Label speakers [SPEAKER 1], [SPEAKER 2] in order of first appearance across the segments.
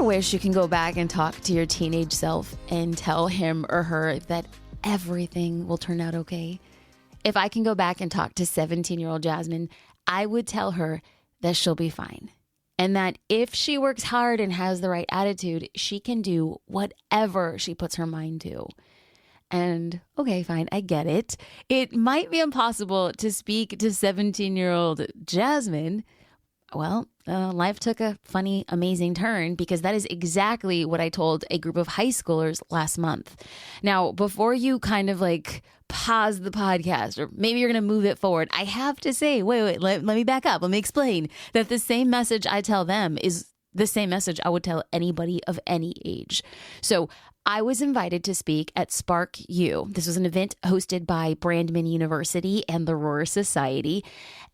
[SPEAKER 1] ever wish you can go back and talk to your teenage self and tell him or her that everything will turn out okay? If I can go back and talk to 17-year-old Jasmine, I would tell her that she'll be fine. And that if she works hard and has the right attitude, she can do whatever she puts her mind to. And okay, fine, I get it. It might be impossible to speak to 17-year-old Jasmine. Well, life took a funny, amazing turn because that is exactly what I told a group of high schoolers last month. Now, before you kind of like pause the podcast or maybe you're going to move it forward, I have to say, wait, let me back up. Let me explain that the same message I tell them is the same message I would tell anybody of any age. So I was invited to speak at Spark U. This was an event hosted by Brandman University and the Roar Society.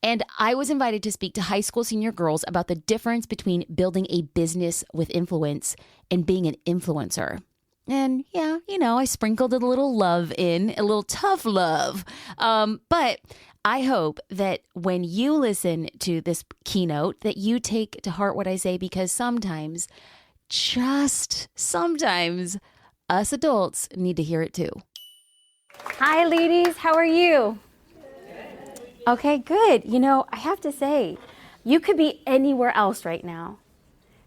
[SPEAKER 1] And I was invited to speak to high school senior girls about the difference between building a business with influence and being an influencer. And yeah, I sprinkled a little love in, a little tough love. But I hope that when you listen to this keynote, that you take to heart what I say, because sometimes, just sometimes, us adults need to hear it too.
[SPEAKER 2] Hi, ladies. How are you? Okay, good. I have to say, you could be anywhere else right now.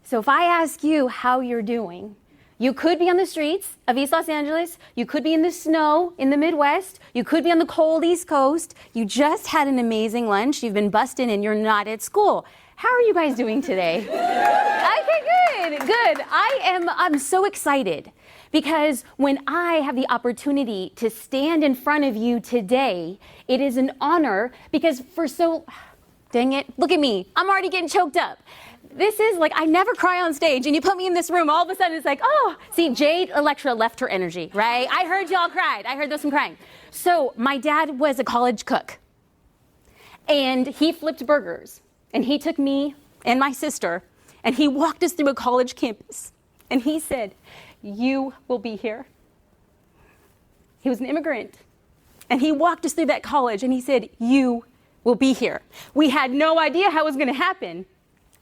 [SPEAKER 2] So if I ask you how you're doing, you could be on the streets of East Los Angeles. You could be in the snow in the Midwest. You could be on the cold East Coast. You just had an amazing lunch. You've been busting and you're not at school. How are you guys doing today? Okay, good. I'm so excited because when I have the opportunity to stand in front of you today, it is an honor because dang it, look at me. I'm already getting choked up. This is like, I never cry on stage, and you put me in this room, all of a sudden it's like, oh, see, Jade Electra left her energy, right? I heard y'all cried. I heard there was some crying. So my dad was a college cook, and he flipped burgers, and he took me and my sister, and he walked us through a college campus, and he said, you will be here. He was an immigrant, and he walked us through that college, and he said, you will be here. We had no idea how it was going to happen.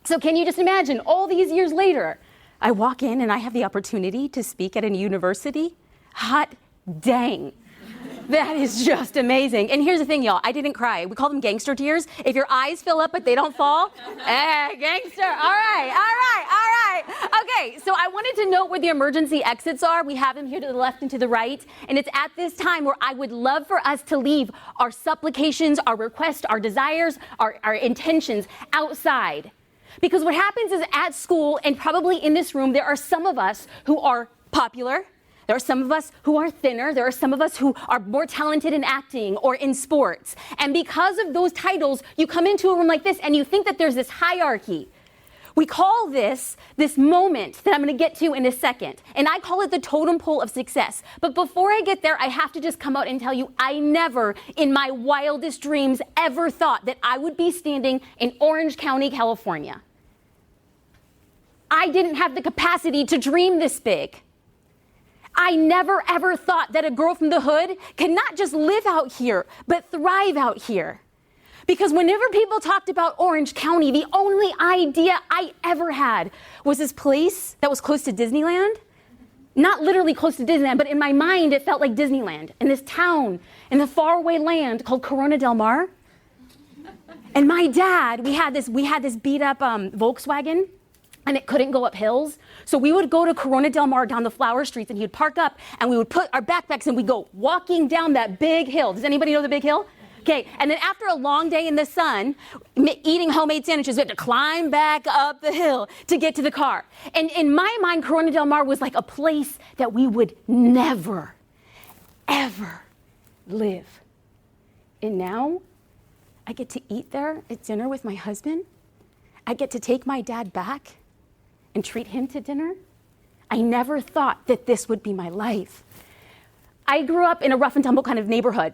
[SPEAKER 2] So can you just imagine, all these years later, I walk in and I have the opportunity to speak at a university? Hot dang. That is just amazing. And here's the thing, y'all. I didn't cry. We call them gangster tears. If your eyes fill up but they don't fall, gangster. All right. Okay, so I wanted to note where the emergency exits are. We have them here to the left and to the right. And it's at this time where I would love for us to leave our supplications, our requests, our desires, our intentions outside. Because what happens is at school, and probably in this room, there are some of us who are popular. There are some of us who are thinner. There are some of us who are more talented in acting or in sports. And because of those titles, you come into a room like this and you think that there's this hierarchy. We call this moment that I'm going to get to in a second. And I call it the totem pole of success. But before I get there, I have to just come out and tell you, I never in my wildest dreams ever thought that I would be standing in Orange County, California. I didn't have the capacity to dream this big. I never ever thought that a girl from the hood can not just live out here, but thrive out here. Because whenever people talked about Orange County, the only idea I ever had was this place that was close to Disneyland. Not literally close to Disneyland, but in my mind it felt like Disneyland. In this town, in the faraway land called Corona Del Mar. And my dad, we had this beat up Volkswagen. And it couldn't go up hills. So we would go to Corona Del Mar down the flower streets, and he would park up, and we would put our backpacks, and we'd go walking down that big hill. Does anybody know the big hill? Okay, and then after a long day in the sun, eating homemade sandwiches, we had to climb back up the hill to get to the car. And in my mind, Corona Del Mar was like a place that we would never, ever live. And now, I get to eat there at dinner with my husband. I get to take my dad back and treat him to dinner. I never thought that this would be my life. I grew up in a rough and tumble kind of neighborhood.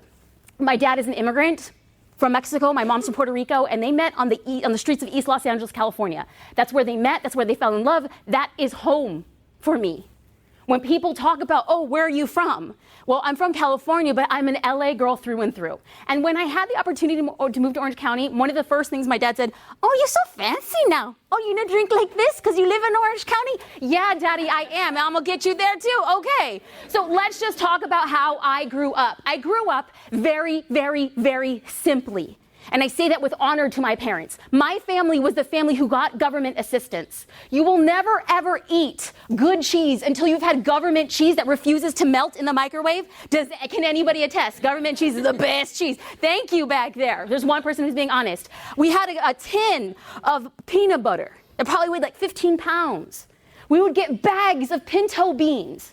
[SPEAKER 2] My dad is an immigrant from Mexico, my mom's from Puerto Rico, and they met on the streets of East Los Angeles, California. That's where they met, that's where they fell in love. That is home for me. When people talk about, oh, where are you from? Well, I'm from California, but I'm an LA girl through and through. And when I had the opportunity to move to Orange County, one of the first things my dad said, oh, you're so fancy now. Oh, you don't drink like this because you live in Orange County? Yeah, Daddy, I am. I'm going to get you there too. Okay. So let's just talk about how I grew up. I grew up very, very, very simply. And I say that with honor to my parents. My family was the family who got government assistance. You will never, ever eat good cheese until you've had government cheese that refuses to melt in the microwave. Can anybody attest? Government cheese is the best cheese. Thank you back there. There's one person who's being honest. We had a tin of peanut butter that probably weighed like 15 pounds. We would get bags of pinto beans.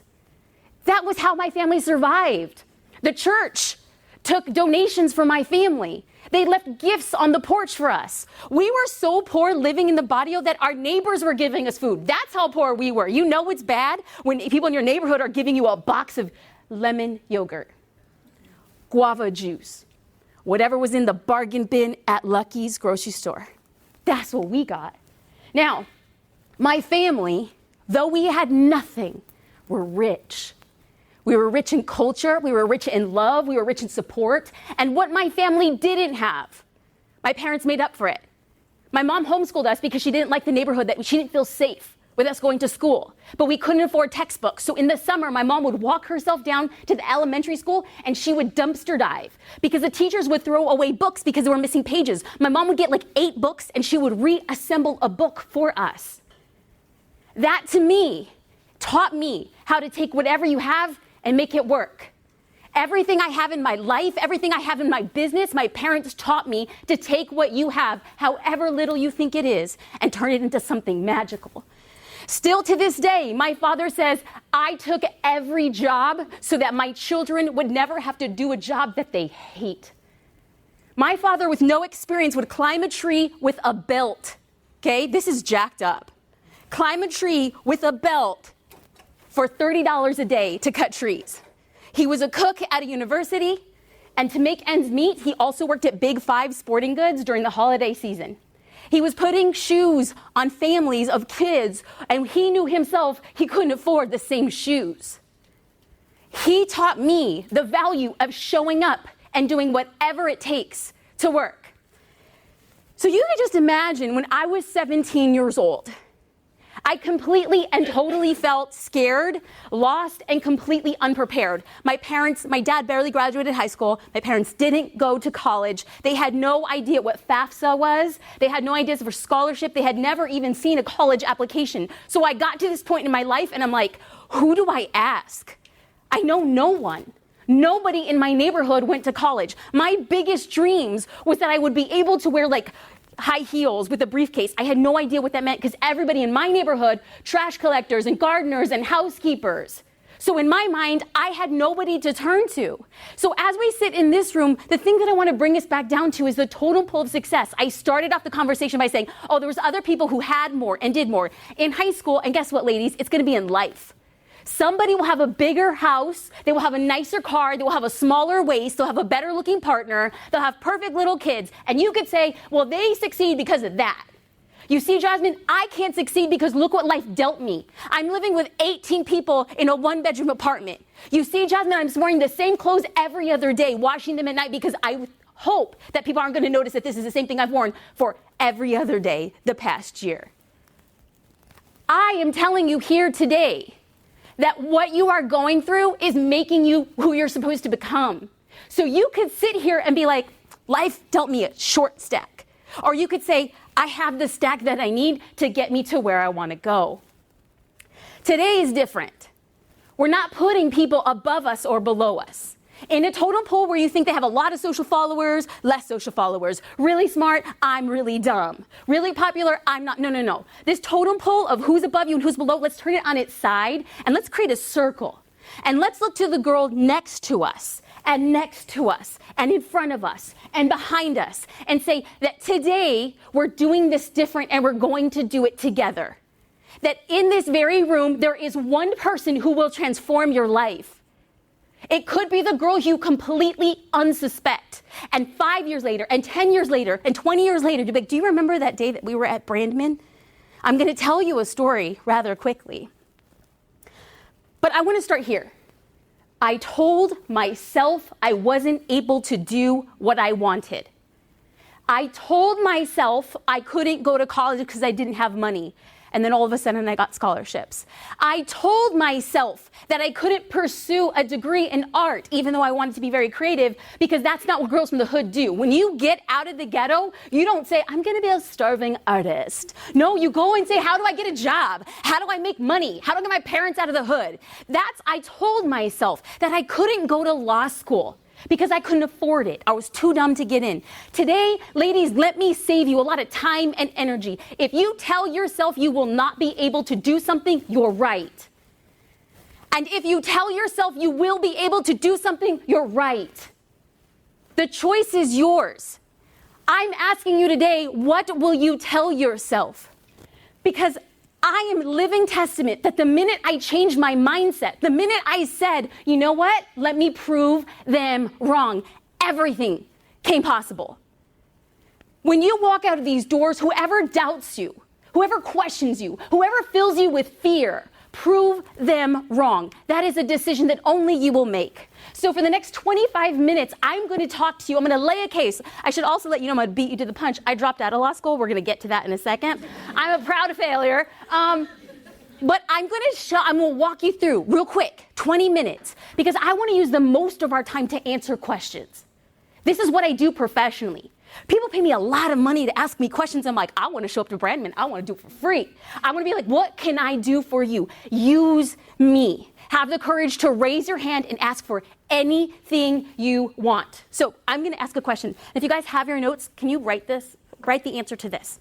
[SPEAKER 2] That was how my family survived. The church took donations for my family. They left gifts on the porch for us. We were so poor living in the barrio that our neighbors were giving us food. That's how poor we were. You know it's bad when people in your neighborhood are giving you a box of lemon yogurt, guava juice, whatever was in the bargain bin at Lucky's grocery store. That's what we got. Now, my family, though we had nothing, were rich. We were rich in culture, we were rich in love, we were rich in support. And what my family didn't have, my parents made up for it. My mom homeschooled us because she didn't like the neighborhood, that she didn't feel safe with us going to school. But we couldn't afford textbooks. So in the summer, my mom would walk herself down to the elementary school and she would dumpster dive because the teachers would throw away books because they were missing pages. My mom would get like 8 books and she would reassemble a book for us. That to me taught me how to take whatever you have and make it work. Everything I have in my life, everything I have in my business, my parents taught me to take what you have, however little you think it is, and turn it into something magical. Still to this day, my father says, I took every job so that my children would never have to do a job that they hate. My father, with no experience, would climb a tree with a belt. Okay, this is jacked up. Climb a tree with a belt for $30 a day to cut trees. He was a cook at a university, and to make ends meet, he also worked at Big Five Sporting Goods during the holiday season. He was putting shoes on families of kids, and he knew himself he couldn't afford the same shoes. He taught me the value of showing up and doing whatever it takes to work. So you can just imagine when I was 17 years old, I completely and totally felt scared, lost, and completely unprepared. My dad barely graduated high school. My parents didn't go to college. They had no idea what FAFSA was. They had no idea for scholarship. They had never even seen a college application. So I got to this point in my life and I'm like, who do I ask? I know no one. Nobody in my neighborhood went to college. My biggest dreams was that I would be able to wear like high heels with a briefcase. I had no idea what that meant because everybody in my neighborhood, trash collectors and gardeners and housekeepers. So in my mind, I had nobody to turn to. So as we sit in this room, the thing that I want to bring us back down to is the totem pole of success. I started off the conversation by saying, oh, there was other people who had more and did more in high school. And guess what, ladies? It's going to be in life. Somebody will have a bigger house, they will have a nicer car, they will have a smaller waist, they'll have a better looking partner, they'll have perfect little kids, and you could say, well, they succeed because of that. You see, Jasmine, I can't succeed because look what life dealt me. I'm living with 18 people in a 1-bedroom apartment. You see, Jasmine, I'm wearing the same clothes every other day, washing them at night because I hope that people aren't going to notice that this is the same thing I've worn for every other day the past year. I am telling you here today that what you are going through is making you who you're supposed to become. So you could sit here and be like, life dealt me a short stack. Or you could say, I have the stack that I need to get me to where I want to go. Today is different. We're not putting people above us or below us. In a totem pole where you think they have a lot of social followers, less social followers, really smart, I'm really dumb. Really popular, I'm not. No. This totem pole of who's above you and who's below, let's turn it on its side and let's create a circle. And let's look to the girl next to us and next to us and in front of us and behind us and say that today we're doing this different and we're going to do it together. That in this very room, there is one person who will transform your life. It could be the girl you completely unsuspect. And 5 years later, and 10 years later, and 20 years later, you'll be like, do you remember that day that we were at Brandman? I'm going to tell you a story rather quickly. But I want to start here. I told myself I wasn't able to do what I wanted. I told myself I couldn't go to college because I didn't have money. And then all of a sudden I got scholarships. I told myself that I couldn't pursue a degree in art, even though I wanted to be very creative, because that's not what girls from the hood do. When you get out of the ghetto, you don't say, I'm gonna be a starving artist. No, you go and say, how do I get a job? How do I make money? How do I get my parents out of the hood? I told myself that I couldn't go to law school because I couldn't afford it. I was too dumb to get in. Today, ladies, let me save you a lot of time and energy. If you tell yourself you will not be able to do something, you're right. And if you tell yourself you will be able to do something, you're right. The choice is yours. I'm asking you today, what will you tell yourself? Because I am living testament that the minute I changed my mindset, the minute I said, you know what, let me prove them wrong, everything came possible. When you walk out of these doors, whoever doubts you, whoever questions you, whoever fills you with fear, prove them wrong. That is a decision that only you will make. So for the next 25 minutes, I'm going to talk to you. I'm going to lay a case. I should also let you know I'm going to beat you to the punch. I dropped out of law school. We're going to get to that in a second. I'm a proud failure. But I'm going to walk you through real quick, 20 minutes, because I want to use the most of our time to answer questions. This is what I do professionally. People pay me a lot of money to ask me questions. I'm like, I want to show up to Brandman. I want to do it for free. I want to be like, what can I do for you? Use me. Have the courage to raise your hand and ask for anything you want. So I'm going to ask a question. If you guys have your notes, can you write this? Write the answer to this.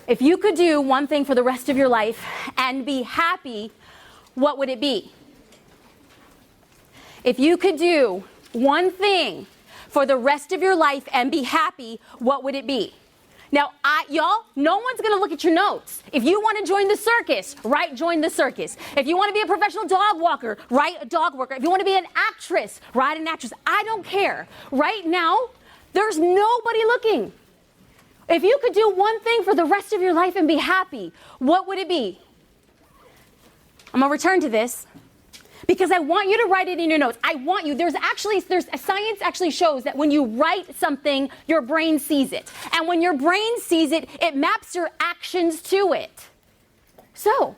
[SPEAKER 2] If you could do one thing for the rest of your life and be happy, what would it be? If you could do one thing for the rest of your life and be happy, what would it be? Now, y'all, no one's going to look at your notes. If you want to join the circus, write join the circus. If you want to be a professional dog walker, write a dog walker. If you want to be an actress, write an actress. I don't care. Right now, there's nobody looking. If you could do one thing for the rest of your life and be happy, what would it be? I'm going to return to this, because I want you to write it in your notes. I want you, science actually shows that when you write something, your brain sees it. And when your brain sees it, it maps your actions to it. So,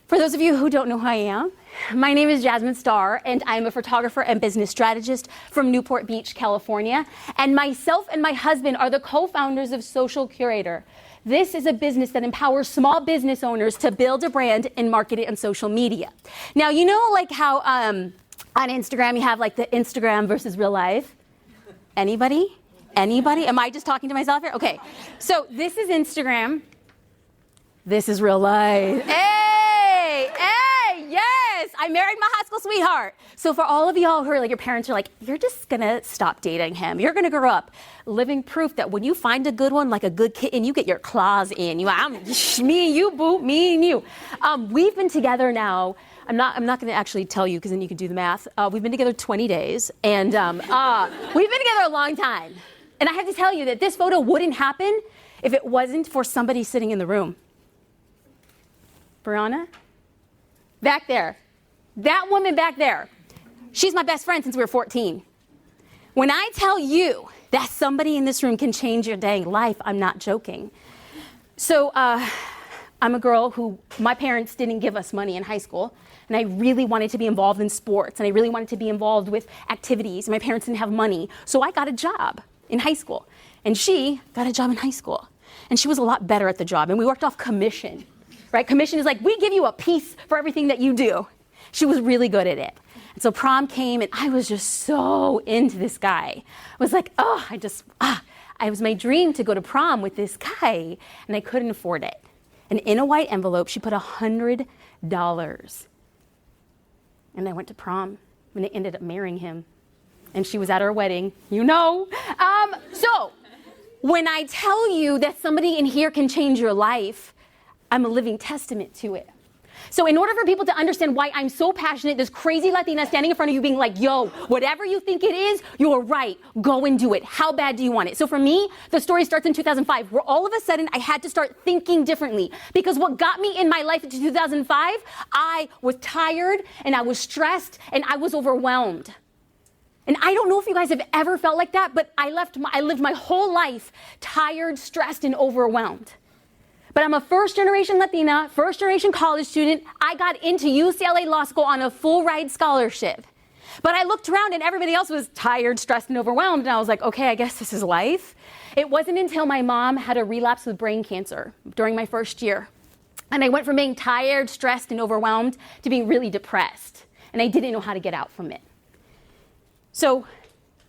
[SPEAKER 2] for those of you who don't know who I am, my name is Jasmine Starr, and I'm a photographer and business strategist from Newport Beach, California. And myself and my husband are the co-founders of Social Curator. This is a business that empowers small business owners to build a brand and market it on social media. Now, you know like how on Instagram you have like the Instagram versus real life? Anybody? Anybody? Am I just talking to myself here? Okay. So this is Instagram. This is real life. Hey, yes, I married my high school sweetheart. So for all of y'all who are like, your parents are like, you're just gonna stop dating him. You're gonna grow up living proof that when you find a good one, like a good kitten, you get your claws in. Me and you, boo, me and you. We've been together now. I'm not gonna actually tell you because then you can do the math. We've been together 20 days, and we've been together a long time. And I have to tell you that this photo wouldn't happen if it wasn't for somebody sitting in the room. Brianna? Back there. That woman back there. She's my best friend since we were 14. When I tell you that somebody in this room can change your dang life, I'm not joking. So I'm a girl who, my parents didn't give us money in high school, and I really wanted to be involved in sports, and I really wanted to be involved with activities, and my parents didn't have money. So I got a job in high school, and she got a job in high school, and she was a lot better at the job, and we worked off commission. Right? Commission is like, we give you a piece for everything that you do. She was really good at it. And so prom came, and I was just so into this guy. I was like, it was my dream to go to prom with this guy, and I couldn't afford it. And in a white envelope, she put $100. And I went to prom, and I ended up marrying him. And she was at our wedding, you know. So when I tell you that somebody in here can change your life, I'm a living testament to it. So in order for people to understand why I'm so passionate, this crazy Latina standing in front of you being like, yo, whatever you think it is, you're right. Go and do it. How bad do you want it? So for me, the story starts in 2005, where all of a sudden I had to start thinking differently. Because what got me in my life in 2005, I was tired and I was stressed and I was overwhelmed. And I don't know if you guys have ever felt like that, but I lived my whole life tired, stressed, and overwhelmed. But I'm a first-generation Latina, first-generation college student. I got into UCLA Law School on a full-ride scholarship. But I looked around and everybody else was tired, stressed, and overwhelmed. And I was like, okay, I guess this is life. It wasn't until my mom had a relapse with brain cancer during my first year. And I went from being tired, stressed, and overwhelmed to being really depressed. And I didn't know how to get out from it. So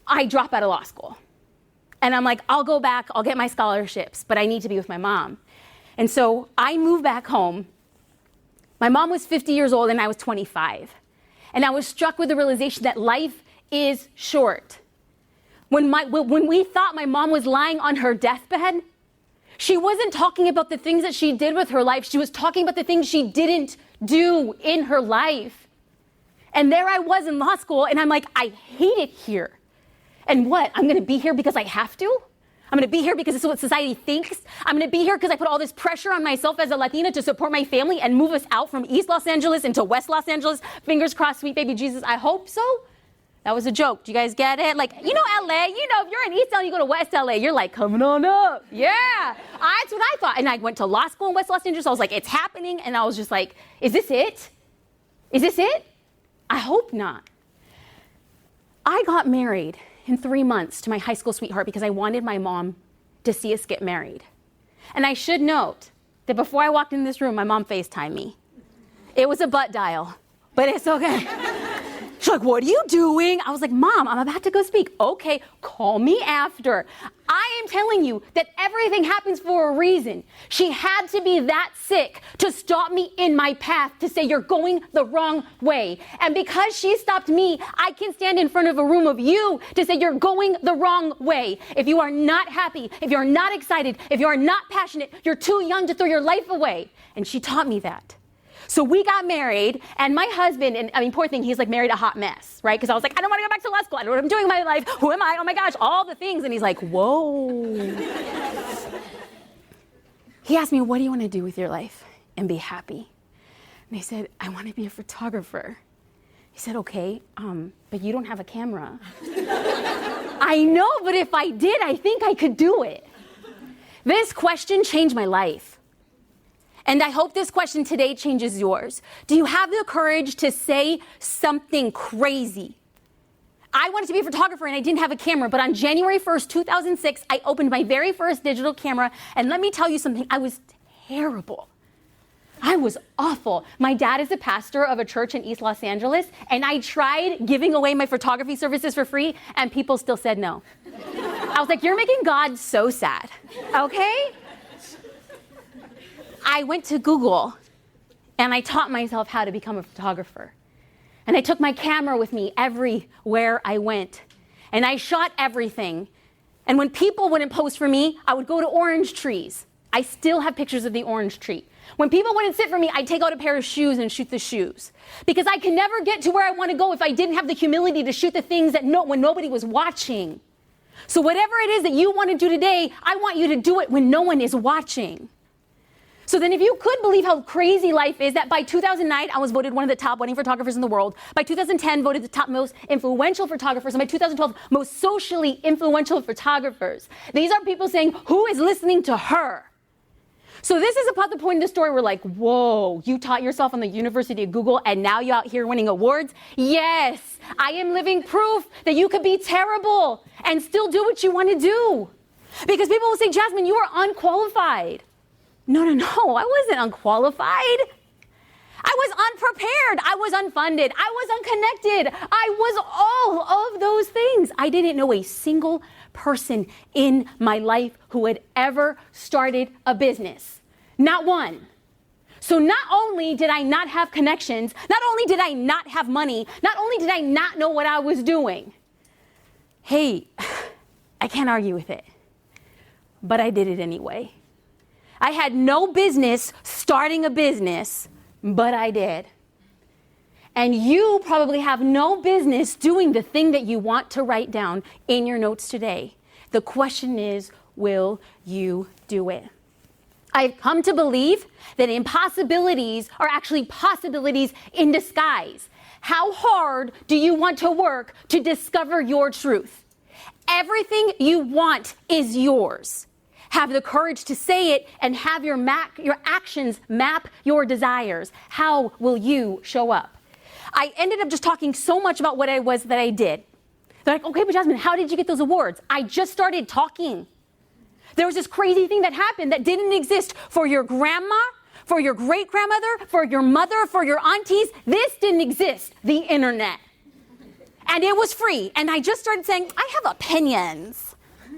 [SPEAKER 2] I drop out of law school. And I'm like, I'll go back, I'll get my scholarships, but I need to be with my mom. And so I moved back home. My mom was 50 years old and I was 25. And I was struck with the realization that life is short. When we thought my mom was lying on her deathbed, she wasn't talking about the things that she did with her life. She was talking about the things she didn't do in her life. And there I was in law school and I'm like, I hate it here. And what? I'm going to be here because I have to? I'm going to be here because this is what society thinks. I'm going to be here because I put all this pressure on myself as a Latina to support my family and move us out from East Los Angeles into West Los Angeles. Fingers crossed, sweet baby Jesus. I hope so. That was a joke. Do you guys get it? Like, you know, LA, you know, if you're in East LA, you go to West LA, you're like, coming on up. Yeah. That's what I thought. And I went to law school in West Los Angeles. I was like, it's happening. And I was just like, is this it? Is this it? I hope not. I got married in 3 months to my high school sweetheart because I wanted my mom to see us get married. And I should note that before I walked in this room, my mom FaceTimed me. It was a butt dial, but it's okay. She's like, what are you doing? I was like, Mom, I'm about to go speak. Okay, call me after. I am telling you that everything happens for a reason. She had to be that sick to stop me in my path, to say you're going the wrong way. And because she stopped me, I can stand in front of a room of you to say you're going the wrong way. If you are not happy, if you're not excited, if you are not passionate, you're too young to throw your life away. And she taught me that. So we got married, and my husband, and I mean, poor thing, he's like married a hot mess, right? Because I was like, I don't want to go back to law school. I don't know what I'm doing in my life. Who am I? Oh my gosh, all the things. And he's like, whoa. He asked me, what do you want to do with your life and be happy? And I said, I want to be a photographer. He said, okay, but you don't have a camera. I know, but if I did, I think I could do it. This question changed my life. And I hope this question today changes yours. Do you have the courage to say something crazy? I wanted to be a photographer and I didn't have a camera, but on January 1st, 2006, I opened my very first digital camera. And let me tell you something, I was terrible. I was awful. My dad is a pastor of a church in East Los Angeles, and I tried giving away my photography services for free, and people still said no. I was like, you're making God so sad, okay? I went to Google and I taught myself how to become a photographer. And I took my camera with me everywhere I went. And I shot everything. And when people wouldn't post for me, I would go to orange trees. I still have pictures of the orange tree. When people wouldn't sit for me, I'd take out a pair of shoes and shoot the shoes. Because I can never get to where I want to go if I didn't have the humility to shoot the things that when nobody was watching. So whatever it is that you want to do today, I want you to do it when no one is watching. So then if you could believe how crazy life is, that by 2009, I was voted one of the top wedding photographers in the world. By 2010, voted the top most influential photographers. And by 2012, most socially influential photographers. These are people saying, who is listening to her? So this is about the point in the story where like, whoa, you taught yourself on the University of Google and now you're out here winning awards? Yes, I am living proof that you could be terrible and still do what you want to do. Because people will say, Jasmine, you are unqualified. No, I wasn't unqualified. I was unprepared. I was unfunded. I was unconnected. I was all of those things. I didn't know a single person in my life who had ever started a business. Not one. So not only did I not have connections, not only did I not have money, not only did I not know what I was doing. Hey, I can't argue with it, but I did it anyway. I had no business starting a business, but I did. And you probably have no business doing the thing that you want to write down in your notes today. The question is, will you do it? I've come to believe that impossibilities are actually possibilities in disguise. How hard do you want to work to discover your truth? Everything you want is yours. Have the courage to say it and have your actions map your desires. How will you show up? I ended up just talking so much about what I was that I did. They're like, okay, but Jasmine, how did you get those awards? I just started talking. There was this crazy thing that happened that didn't exist for your grandma, for your great-grandmother, for your mother, for your aunties. This didn't exist, the internet. And it was free. And I just started saying, I have opinions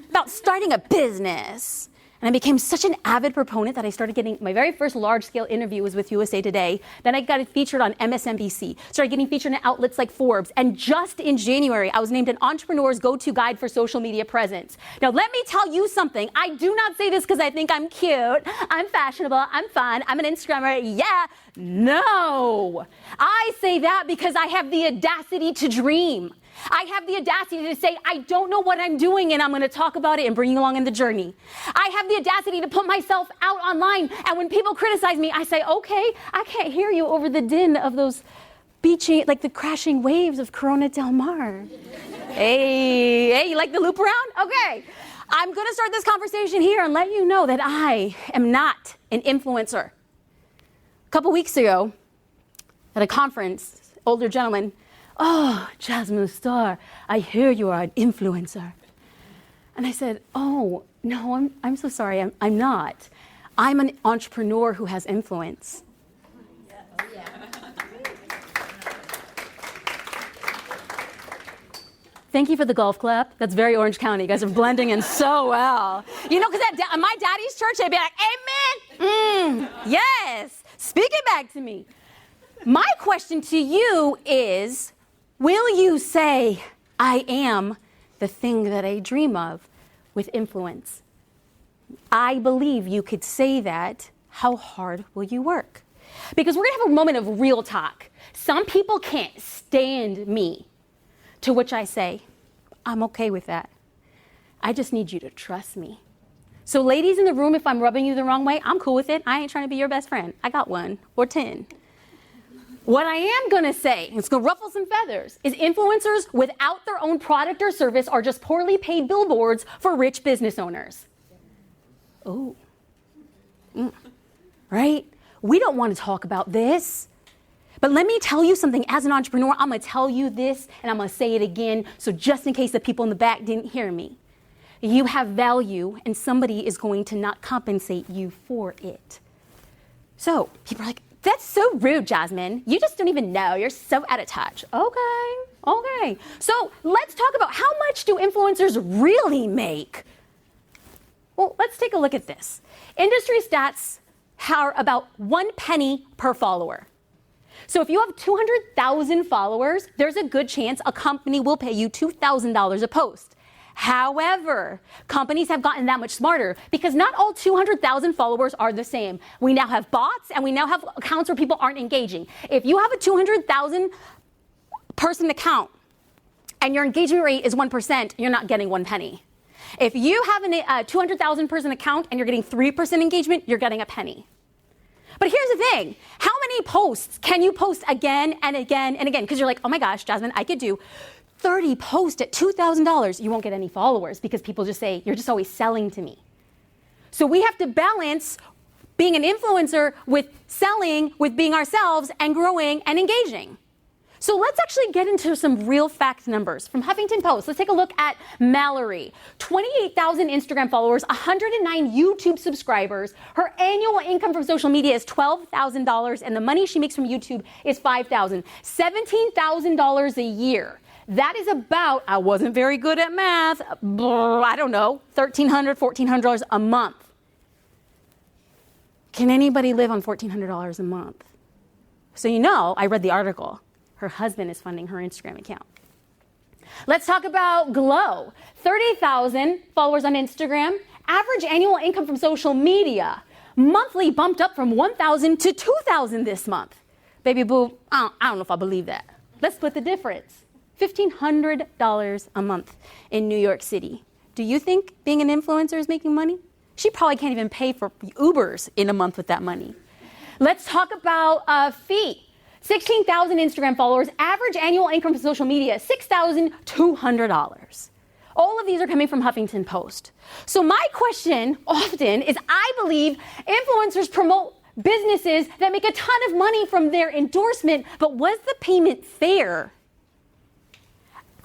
[SPEAKER 2] about starting a business. And I became such an avid proponent that I started getting, my very first large-scale interview was with USA Today. Then I got it featured on MSNBC. Started getting featured in outlets like Forbes. And just in January, I was named an entrepreneur's go-to guide for social media presence. Now, let me tell you something. I do not say this because I think I'm cute, I'm fashionable, I'm fun, I'm an Instagrammer. Yeah, no. I say that because I have the audacity to dream. I have the audacity to say, I don't know what I'm doing, and I'm going to talk about it and bring you along in the journey. I have the audacity to put myself out online, and when people criticize me, I say, okay, I can't hear you over the din of those beaching, like the crashing waves of Corona del Mar. Hey, you like the loop around? Okay. I'm going to start this conversation here and let you know that I am not an influencer. A couple weeks ago, at a conference, older gentleman, oh, Jasmine Star, I hear you are an influencer. And I said, oh, no, I'm so sorry, I'm not. I'm an entrepreneur who has influence. Thank you for the golf clap. That's very Orange County. You guys are blending in so well. You know, because at my daddy's church, they'd be like, amen, yes, speak it back to me. My question to you is, will you say, I am the thing that I dream of with influence? I believe you could say that. How hard will you work? Because we're going to have a moment of real talk. Some people can't stand me, to which I say, I'm okay with that. I just need you to trust me. So ladies in the room, if I'm rubbing you the wrong way, I'm cool with it. I ain't trying to be your best friend. I got 1 or 10. What I am going to say, it's going to ruffle some feathers, is influencers without their own product or service are just poorly paid billboards for rich business owners. Oh, right? We don't want to talk about this. But let me tell you something. As an entrepreneur, I'm going to tell you this, and I'm going to say it again, so just in case the people in the back didn't hear me. You have value, and somebody is going to not compensate you for it. So people are like, that's so rude, Jasmine. You just don't even know. You're so out of touch. Okay. So let's talk about how much do influencers really make? Well, let's take a look at this. Industry stats are about 1 penny per follower. So if you have 200,000 followers, there's a good chance a company will pay you $2,000 a post. However, companies have gotten that much smarter because not all 200,000 followers are the same. We now have bots and we now have accounts where people aren't engaging. If you have a 200,000 person account and your engagement rate is 1%, you're not getting 1 penny. If you have a 200,000 person account and you're getting 3% engagement, you're getting a penny. But here's the thing. How many posts can you post again and again and again? Because you're like, oh my gosh, Jasmine, I could do 30 posts at $2,000. You won't get any followers because people just say, you're just always selling to me. So we have to balance being an influencer with selling, with being ourselves and growing and engaging. So let's actually get into some real fact numbers from Huffington Post. Let's take a look at Mallory. 28,000 Instagram followers, 109 YouTube subscribers. Her annual income from social media is $12,000 and the money she makes from YouTube is $5,000. $17,000 a year. That is about, I wasn't very good at math, I don't know, $1,300, $1,400 a month. Can anybody live on $1,400 a month? So you know, I read the article. Her husband is funding her Instagram account. Let's talk about Glow. 30,000 followers on Instagram. Average annual income from social media, Monthly bumped up from $1,000 to $2,000 this month. Baby boo, I don't know if I believe that. Let's split the difference. $1,500 a month in New York City. Do you think being an influencer is making money? She probably can't even pay for Ubers in a month with that money. Let's talk about fee. 16,000 Instagram followers, average annual income from social media, $6,200. All of these are coming from Huffington Post. So my question often is, I believe influencers promote businesses that make a ton of money from their endorsement, but was the payment fair?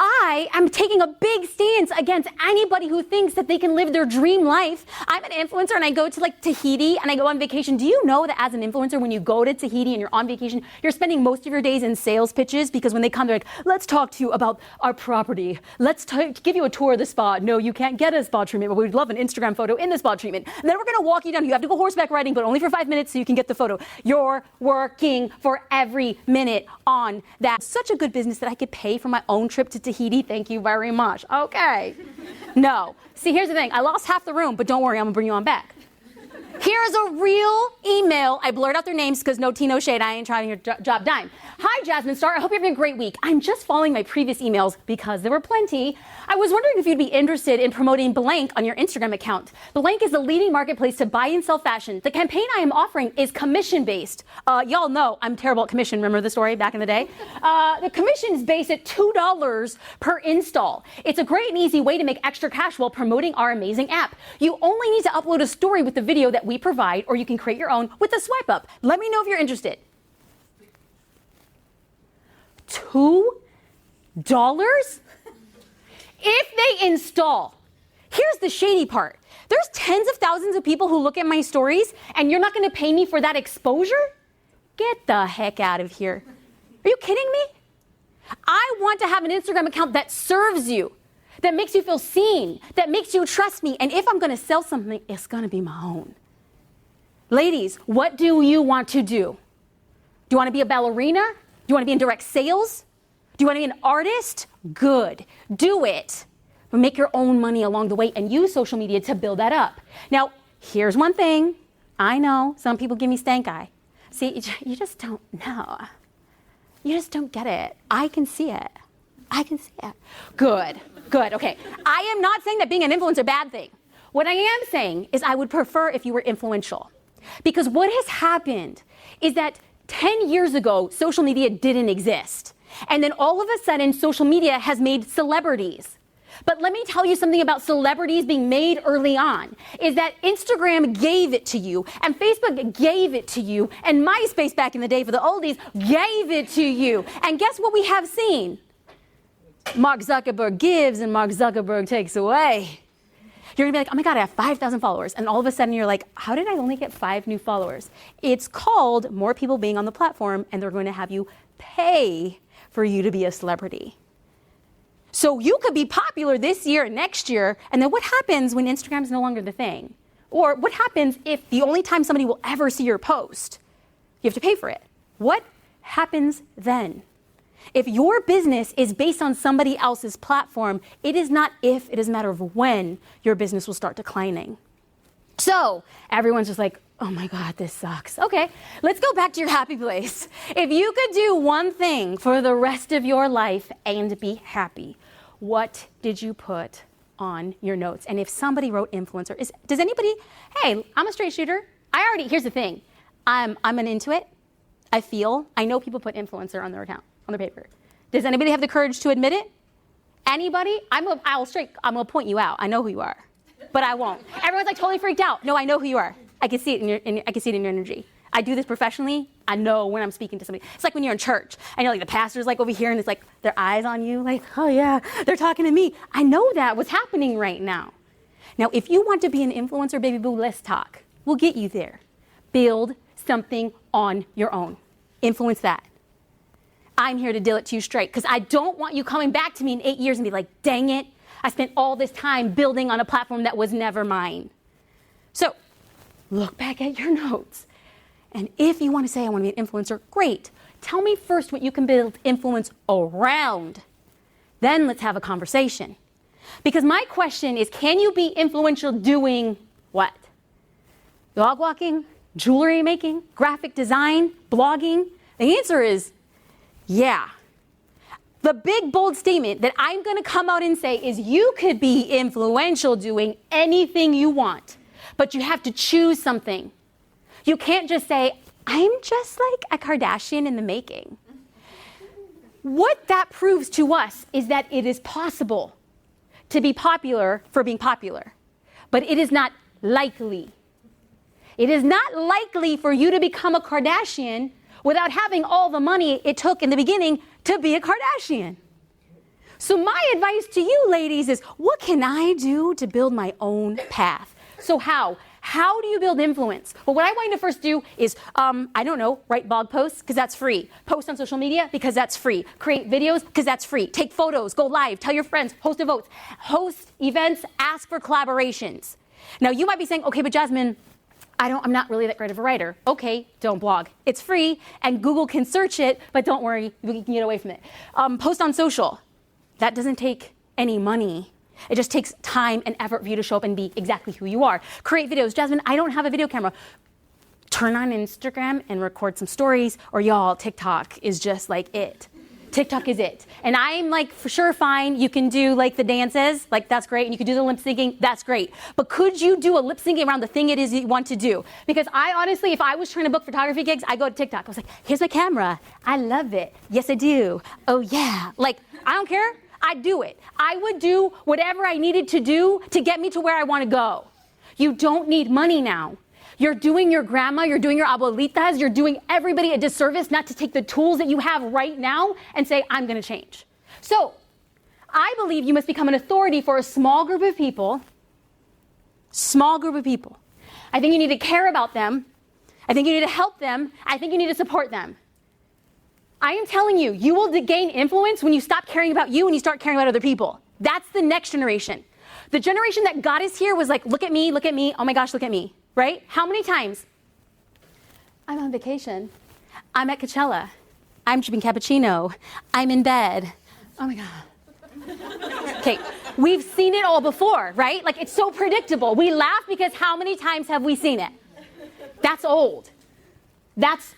[SPEAKER 2] I am taking a big stance against anybody who thinks that they can live their dream life. I'm an influencer and I go to like Tahiti and I go on vacation. Do you know that as an influencer, when you go to Tahiti and you're on vacation, you're spending most of your days in sales pitches, because when they come, they're like, let's talk to you about our property. Let's give you a tour of the spa. No, you can't get a spa treatment, but we'd love an Instagram photo in the spa treatment. And then we're going to walk you down. You have to go horseback riding, but only for 5 minutes so you can get the photo. You're working for every minute on that. Such a good business that I could pay for my own trip to Tahiti. Thank you very much. Okay. No. See, here's the thing. I lost half the room, but don't worry, I'm going to bring you on back. Here's a real email. I blurred out their names because no tea, no shade. I ain't trying your job dime. Hi, Jasmine Star. I hope you're having a great week. I'm just following my previous emails because there were plenty. I was wondering if you'd be interested in promoting Blank on your Instagram account. Blank is the leading marketplace to buy and sell fashion. The campaign I am offering is commission-based. Y'all know I'm terrible at commission. Remember the story back in the day? The commission is based at $2 per install. It's a great and easy way to make extra cash while promoting our amazing app. You only need to upload a story with the video that we provide, or you can create your own with a swipe up. Let me know if you're interested. $2? If they install. Here's the shady part. There's tens of thousands of people who look at my stories, and you're not going to pay me for that exposure? Get the heck out of here. Are you kidding me? I want to have an Instagram account that serves you, that makes you feel seen, that makes you trust me. And if I'm going to sell something, it's going to be my own. Ladies, what do you want to do? Do you want to be a ballerina? Do you want to be in direct sales? Do you want to be an artist? Good. Do it. But make your own money along the way and use social media to build that up. Now, here's one thing. I know some people give me stank eye. See, you just don't know. You just don't get it. I can see it. I can see it. Good. Okay. I am not saying that being an influencer is a bad thing. What I am saying is I would prefer if you were influential. Because what has happened is that 10 years ago, social media didn't exist. And then all of a sudden, social media has made celebrities. But let me tell you something about celebrities being made early on, is that Instagram gave it to you, and Facebook gave it to you, and MySpace back in the day for the oldies gave it to you. And guess what we have seen? Mark Zuckerberg gives and Mark Zuckerberg takes away. You're going to be like, oh my God, I have 5,000 followers. And all of a sudden you're like, how did I only get 5 new followers? It's called more people being on the platform, and they're going to have you pay for you to be a celebrity. So you could be popular this year and next year, and then what happens when Instagram is no longer the thing? Or what happens if the only time somebody will ever see your post, you have to pay for it? What happens then? If your business is based on somebody else's platform, it is not if, it is a matter of when your business will start declining. So everyone's just like, oh my God, this sucks. Okay, let's go back to your happy place. If you could do one thing for the rest of your life and be happy, what did you put on your notes? And if somebody wrote influencer, does anybody, hey, I'm a straight shooter. Here's the thing. I'm an Intuit. I know people put influencer on their account, on their paper. Does anybody have the courage to admit it? Anybody? I'm gonna point you out. I know who you are, but I won't. Everyone's like totally freaked out. No, I know who you are. I can see it in your energy. I do this professionally. I know when I'm speaking to somebody. It's like when you're in church and you're like the pastor's like over here and it's like their eyes on you, like, oh yeah, they're talking to me. I know that what's happening right now. Now, if you want to be an influencer, baby boo, let's talk. We'll get you there. Build something on your own. Influence that. I'm here to deal it to you straight because I don't want you coming back to me in 8 years and be like, dang it, I spent all this time building on a platform that was never mine. So look back at your notes. And if you want to say, I want to be an influencer, great. Tell me first what you can build influence around. Then let's have a conversation. Because my question is, can you be influential doing what? Dog walking, jewelry making, graphic design, blogging? The answer is yeah. The big, bold statement that I'm going to come out and say is you could be influential doing anything you want, but you have to choose something. You can't just say, I'm just like a Kardashian in the making. What that proves to us is that it is possible to be popular for being popular, but it is not likely. It is not likely for you to become a Kardashian without having all the money it took in the beginning to be a Kardashian. So my advice to you ladies is, what can I do to build my own path? So how? How do you build influence? Well, what I want you to first do is, I don't know, write blog posts, because that's free. Post on social media, because that's free. Create videos, because that's free. Take photos, go live, tell your friends, host events. Host events, ask for collaborations. Now, you might be saying, okay, but Jasmine, I'm not really that great of a writer. Okay, don't blog. It's free, and Google can search it, but don't worry, we can get away from it. Post on social. That doesn't take any money. It just takes time and effort for you to show up and be exactly who you are. Create videos. Jasmine, I don't have a video camera. Turn on Instagram and record some stories, or y'all, TikTok is just like it. TikTok is it. And I'm like, for sure, fine. You can do like the dances, like that's great. And you can do the lip syncing, that's great. But could you do a lip syncing around the thing it is you want to do? Because I honestly, if I was trying to book photography gigs, I go to TikTok. I was like, here's my camera. I love it. Yes, I do. Oh yeah. Like, I don't care. I'd do it. I would do whatever I needed to do to get me to where I want to go. You don't need money now. You're doing your grandma, you're doing your abuelitas, you're doing everybody a disservice not to take the tools that you have right now and say, I'm going to change. So, I believe you must become an authority for a small group of people. Small group of people. I think you need to care about them. I think you need to help them. I think you need to support them. I am telling you, you will gain influence when you stop caring about you and you start caring about other people. That's the next generation. The generation that got us here was like, look at me, oh my gosh, look at me, right? How many times? I'm on vacation. I'm at Coachella. I'm drinking cappuccino. I'm in bed. Oh my God. Okay, we've seen it all before, right? Like, it's so predictable. We laugh because how many times have we seen it? That's old. That's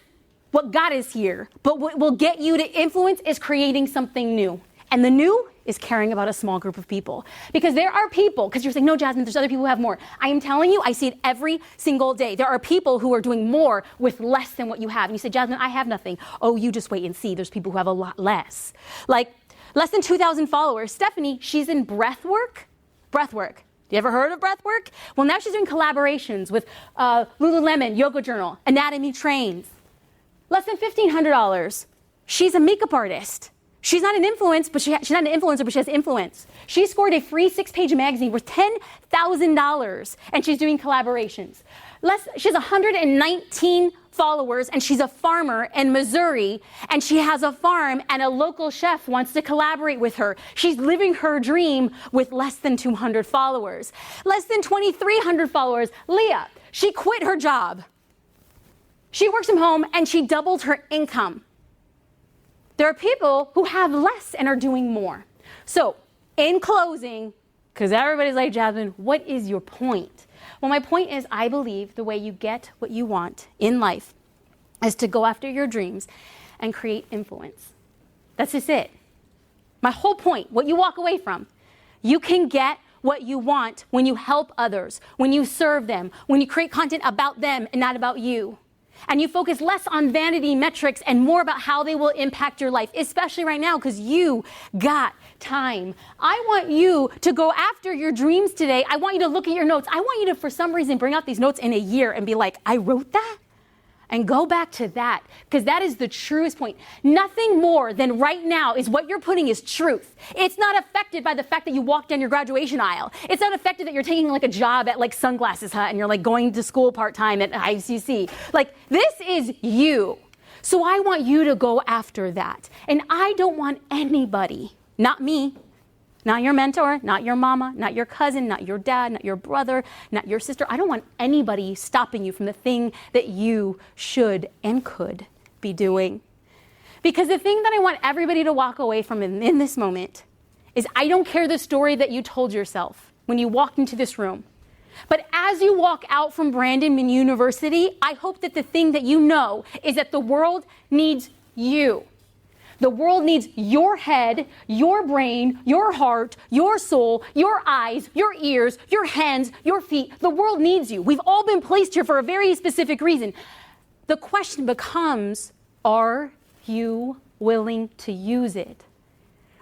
[SPEAKER 2] what got us here. But what will get you to influence is creating something new. And the new is caring about a small group of people. Because there are people, because you're saying, no, Jasmine, there's other people who have more. I am telling you, I see it every single day. There are people who are doing more with less than what you have. And you say, Jasmine, I have nothing. Oh, you just wait and see. There's people who have a lot less. Like, less than 2,000 followers. Stephanie, she's in breathwork. Breathwork. You ever heard of breathwork? Well, now she's doing collaborations with Lululemon, Yoga Journal, Anatomy Trains. Less than $1,500. She's a makeup artist. She's not an influencer, but she's not an influencer, but she has influence. She scored a free 6-page magazine worth $10,000, and she's doing collaborations. She has 119 followers, and she's a farmer in Missouri, and she has a farm, and a local chef wants to collaborate with her. She's living her dream with less than 200 followers. Less than 2,300 followers. Leah, she quit her job. She works from home, and she doubled her income. There are people who have less and are doing more. So, in closing, because everybody's like, Jasmine, what is your point? Well, my point is, I believe the way you get what you want in life is to go after your dreams and create influence. That's just it. My whole point, what you walk away from, you can get what you want when you help others, when you serve them, when you create content about them and not about you. And you focus less on vanity metrics and more about how they will impact your life, especially right now because you got time. I want you to go after your dreams today. I want you to look at your notes. I want you to, for some reason, bring out these notes in a year and be like, I wrote that? And go back to that, because that is the truest point. Nothing more than right now is what you're putting is truth. It's not affected by the fact that you walked down your graduation aisle. It's not affected that you're taking like a job at like Sunglasses Hut and you're like going to school part-time at ICC. Like, this is you. So I want you to go after that. And I don't want anybody, not me, not your mentor, not your mama, not your cousin, not your dad, not your brother, not your sister. I don't want anybody stopping you from the thing that you should and could be doing. Because the thing that I want everybody to walk away from in this moment is I don't care the story that you told yourself when you walked into this room. But as you walk out from Brandon University, I hope that the thing that you know is that the world needs you. The world needs your head, your brain, your heart, your soul, your eyes, your ears, your hands, your feet. The world needs you. We've all been placed here for a very specific reason. The question becomes, are you willing to use it?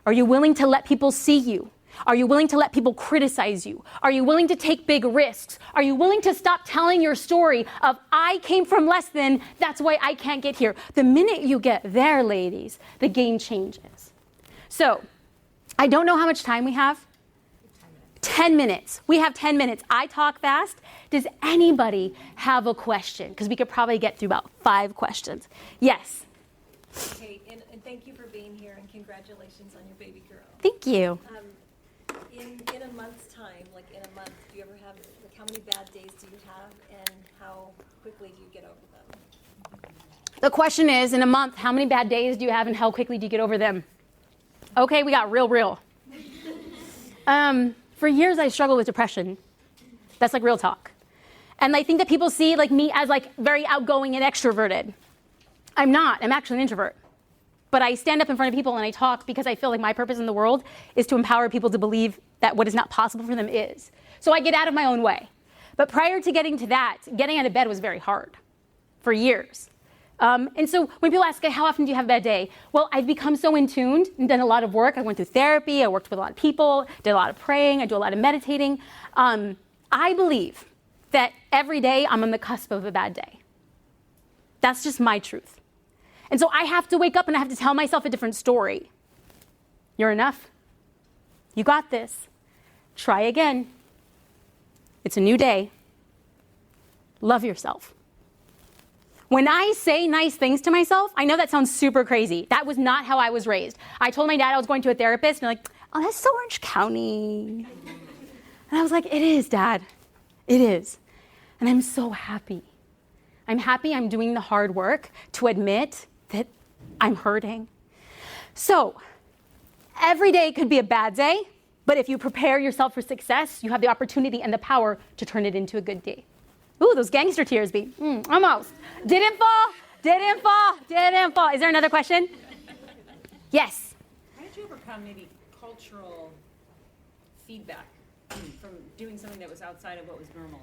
[SPEAKER 2] Are you willing to let people see you? Are you willing to let people criticize you? Are you willing to take big risks? Are you willing to stop telling your story of, I came from less than, that's why I can't get here? The minute you get there, ladies, the game changes. So, I don't know how much time we have. 10 minutes. We have 10 minutes. I talk fast. Does anybody have a question? Because we could probably get through about 5 questions. Yes.
[SPEAKER 3] Okay, and thank you for being here, and congratulations on your baby girl.
[SPEAKER 2] Thank you.
[SPEAKER 3] In a month's time, like in a month, do you ever have, like, how many bad days do you have, and how quickly do you get over them?
[SPEAKER 2] The question is, in a month, how many bad days do you have and how quickly do you get over them? Okay, we got real. For years, I struggled with depression. That's like real talk. And I think that people see like me as like very outgoing and extroverted. I'm not. I'm actually an introvert. But I stand up in front of people and I talk because I feel like my purpose in the world is to empower people to believe that what is not possible for them is. So I get out of my own way. But prior to getting to that, getting out of bed was very hard for years. And so when people ask, how often do you have a bad day? Well, I've become so in tuned and done a lot of work. I went through therapy. I worked with a lot of people, did a lot of praying. I do a lot of meditating. I believe that every day I'm on the cusp of a bad day. That's just my truth. And so I have to wake up and I have to tell myself a different story. You're enough. You got this. Try again. It's a new day. Love yourself. When I say nice things to myself, I know that sounds super crazy. That was not how I was raised. I told my dad I was going to a therapist, and they're like, oh, that's so Orange County. And I was like, it is, Dad. It is. And I'm so happy. I'm happy I'm doing the hard work to admit that I'm hurting. So, every day could be a bad day, but if you prepare yourself for success, you have the opportunity and the power to turn it into a good day. Ooh, those gangster tears, B. Almost. Didn't fall. Is there another question? Yes.
[SPEAKER 4] How did you overcome maybe cultural feedback from doing something that was outside of what was normal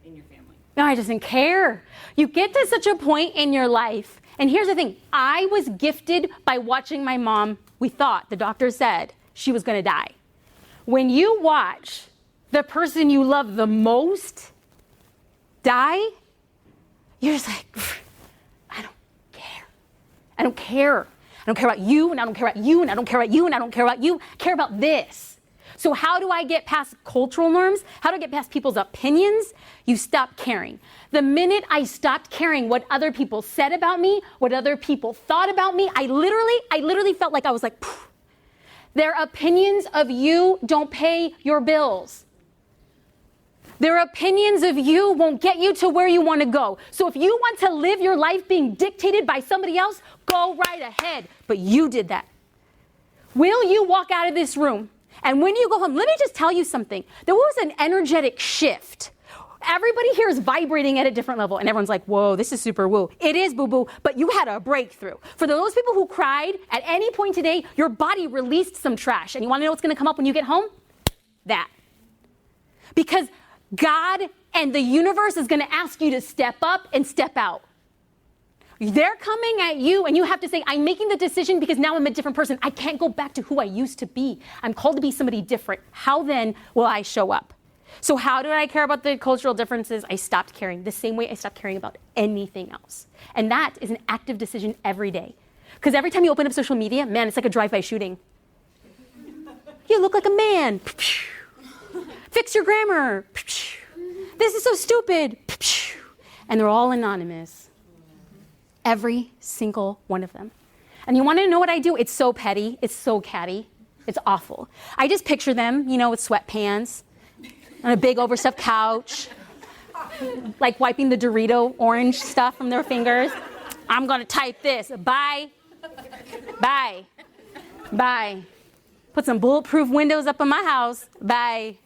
[SPEAKER 4] in your family?
[SPEAKER 2] No, I just didn't care. You get to such a point in your life. And here's the thing. I was gifted by watching my mom. We thought, the doctor said, she was going to die. When you watch the person you love the most die, you're just like, I don't care. I don't care. I don't care about you, and I don't care about you, and I don't care about you, and I don't care about you. I care about this. So how do I get past cultural norms? How do I get past people's opinions? You stop caring. The minute I stopped caring what other people said about me, what other people thought about me, I literally felt like I was like, phew. Their opinions of you don't pay your bills. Their opinions of you won't get you to where you want to go. So if you want to live your life being dictated by somebody else, go right ahead. But you did that. Will you walk out of this room? And when you go home, let me just tell you something. There was an energetic shift. Everybody here is vibrating at a different level. And everyone's like, whoa, this is super woo. It is boo-boo, but you had a breakthrough. For those people who cried, at any point today, your body released some trash. And you want to know what's going to come up when you get home? That. Because God and the universe is going to ask you to step up and step out. They're coming at you and you have to say, I'm making the decision because now I'm a different person. I can't go back to who I used to be. I'm called to be somebody different. How then will I show up? So how did I care about the cultural differences? I stopped caring the same way I stopped caring about anything else. And that is an active decision every day. Because every time you open up social media, man, it's like a drive-by shooting. You look like a man. Fix your grammar. This is so stupid. And they're all anonymous. Every single one of them. And you want to know what I do? It's so petty. It's so catty. It's awful. I just picture them, with sweatpants on a big overstuffed couch, like wiping the Dorito orange stuff from their fingers. I'm going to type this. Bye. Bye. Bye. Put some bulletproof windows up in my house. Bye.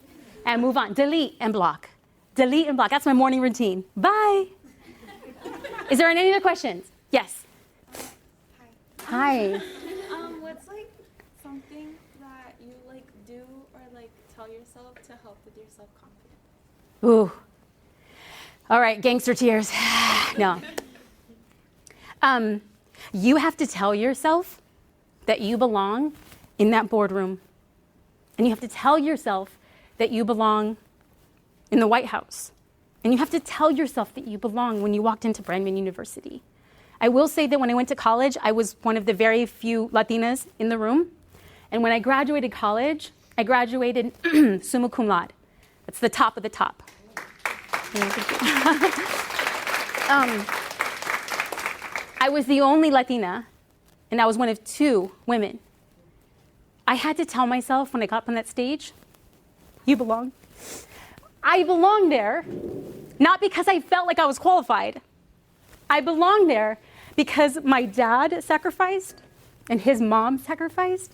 [SPEAKER 2] And move on. Delete and block. delete and block. That's my morning routine. Bye. Is there any other questions? Yes. Hi.
[SPEAKER 5] What's like something that you like do or like tell yourself to help with your self-confidence?
[SPEAKER 2] Ooh. All right, gangster tears. No. You have to tell yourself that you belong in that boardroom. And you have to tell yourself that you belong in the White House. And you have to tell yourself that you belong when you walked into Brandman University. I will say that when I went to college, I was one of the very few Latinas in the room. And when I graduated college, I graduated summa cum laude. That's the top of the top. I was the only Latina, and I was one of 2 women. I had to tell myself when I got up on that stage, you belong. I belong there, not because I felt like I was qualified. I belong there because my dad sacrificed, and his mom sacrificed,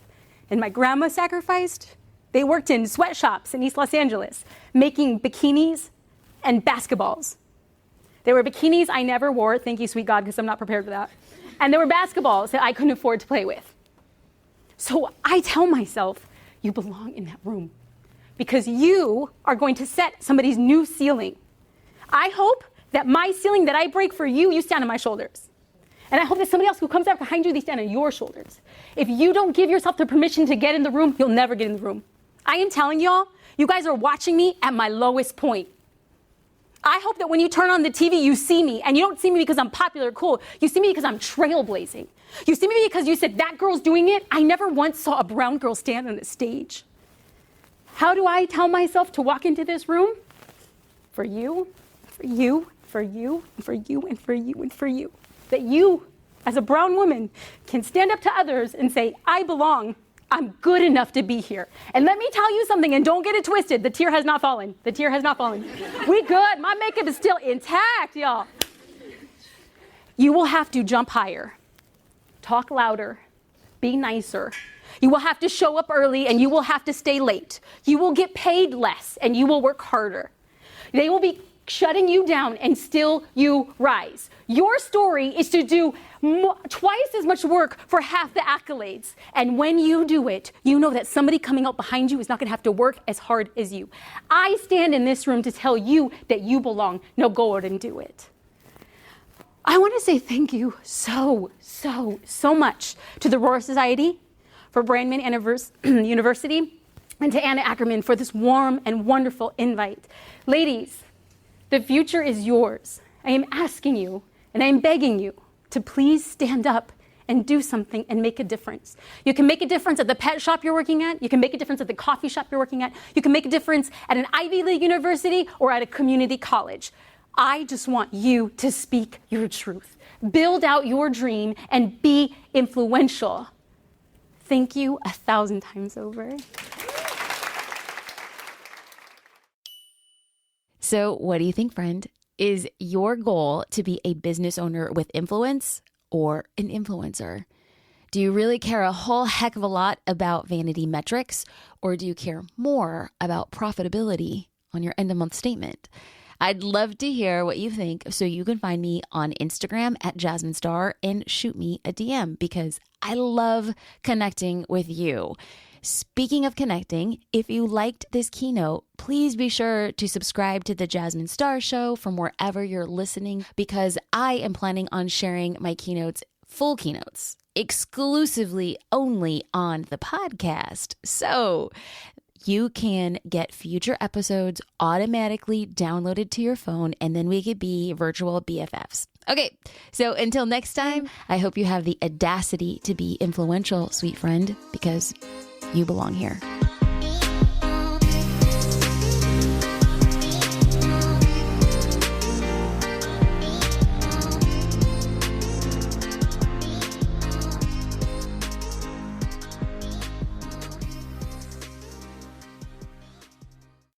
[SPEAKER 2] and my grandma sacrificed. They worked in sweatshops in East Los Angeles, making bikinis and basketballs. There were bikinis I never wore, thank you, sweet God, because I'm not prepared for that. And there were basketballs that I couldn't afford to play with. So I tell myself, you belong in that room because you are going to set somebody's new ceiling. I hope that my ceiling that I break for you, you stand on my shoulders. And I hope that somebody else who comes up behind you, they stand on your shoulders. If you don't give yourself the permission to get in the room, you'll never get in the room. I am telling y'all, you guys are watching me at my lowest point. I hope that when you turn on the TV, you see me, and you don't see me because I'm popular or cool. You see me because I'm trailblazing. You see me because you said, that girl's doing it. I never once saw a brown girl stand on a stage. How do I tell myself to walk into this room? For you, for you, for you, and for you, and for you, and for you. That you, as a brown woman, can stand up to others and say, I belong. I'm good enough to be here. And let me tell you something, and don't get it twisted. The tear has not fallen. The tear has not fallen. We good. My makeup is still intact, y'all. You will have to jump higher, talk louder, be nicer. You will have to show up early, and you will have to stay late. You will get paid less, and you will work harder. They will be shutting you down, and still you rise. Your story is to do twice as much work for half the accolades. And when you do it, you know that somebody coming up behind you is not going to have to work as hard as you. I stand in this room to tell you that you belong. Now go out and do it. I want to say thank you so much to the Roar Society, for Brandman University, and to Anna Ackerman for this warm and wonderful invite. Ladies, the future is yours. I am asking you, and I am begging you, to please stand up and do something and make a difference. You can make a difference at the pet shop you're working at. You can make a difference at the coffee shop you're working at. You can make a difference at an Ivy League university or at a community college. I just want you to speak your truth. Build out your dream and be influential. Thank you 1,000 times over.
[SPEAKER 1] So what do you think, friend? Is your goal to be a business owner with influence or an influencer? Do you really care a whole heck of a lot about vanity metrics, or do you care more about profitability on your end of month statement? I'd love to hear what you think, so you can find me on Instagram at Jasmine Star and shoot me a DM because I love connecting with you. Speaking of connecting, if you liked this keynote, please be sure to subscribe to the Jasmine Star Show from wherever you're listening, because I am planning on sharing my keynotes, full keynotes, exclusively only on the podcast. So you can get future episodes automatically downloaded to your phone, and then we could be virtual BFFs. Okay, so until next time, I hope you have the audacity to be influential, sweet friend, because you belong here.